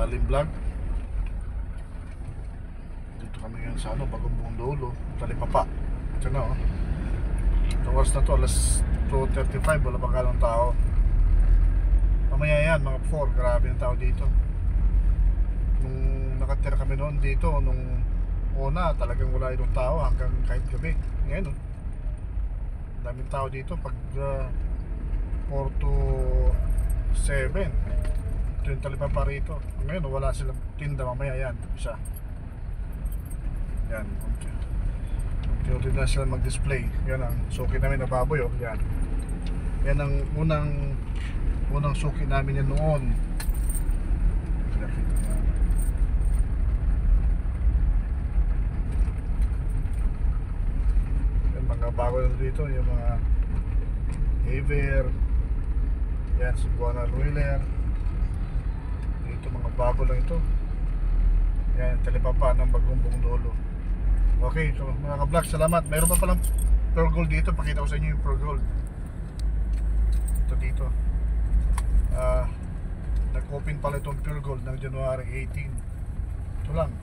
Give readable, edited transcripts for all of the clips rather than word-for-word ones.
Kalalim Vlog. Dito kami ngayon sa Bagong Bundolo, Talipapa. Ito na Itong oras na to, alas 2:35, wala pa kalong tao. Mamaya yan, mga 4, grabe ng tao dito. Nung nakatira kami noon dito, nung una, talagang wala itong tao hanggang kahit gabi. Ngayon daming tao dito pag 4 to 7. Ito yung Talipapa rito. Ngayon wala silang tinda, mamaya yan isa. Yan, okay. Unti-unti na sila mag-display. Yan ang suki namin na baboy Yan. Yan ang unang suki namin yan noon. Yan mga bago na dito, yung mga Haver. Yan, Cebuana Wheeler. Dito mga bago lang ito. Yan, Talipapa ng Bagong Bundolo. Okay, so mga ka-vlog, salamat. Mayroon pa palang pure gold dito. Pakita ko sa inyo yung pure gold. Ito dito. Nag-open pala itong pure gold ng January 18. Ito lang.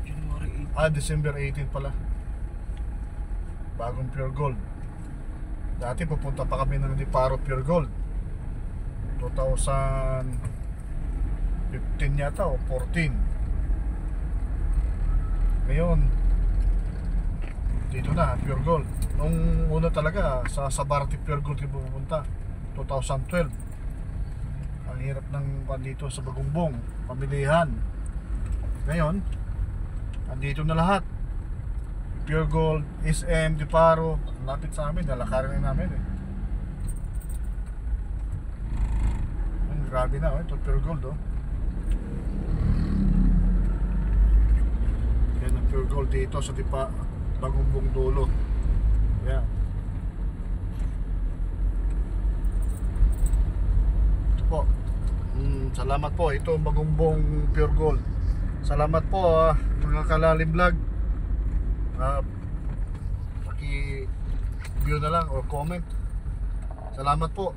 January 18. December 18 pala. Bagong pure gold. Dati pupunta pa kami ng Diparo Pure Gold 2015 yata o 14. Ngayon dito na Pure Gold. Nung una talaga sa Sabarti Pure Gold yung pupunta 2012. Ang hirap ng dito sa Bagumbong, pamilihan. Ngayon andito na lahat. Pure Gold, SM, Diparo, lapit sa amin, lalakarin na namin grabe na ito Pure Gold yan ang Pure Gold dito sa Bagong Bundolo. Yan ito po. Salamat po, ito ang Bagong Pure Gold. Salamat po mga Kalalim Vlog. Paki-view na lang or comment. Salamat po.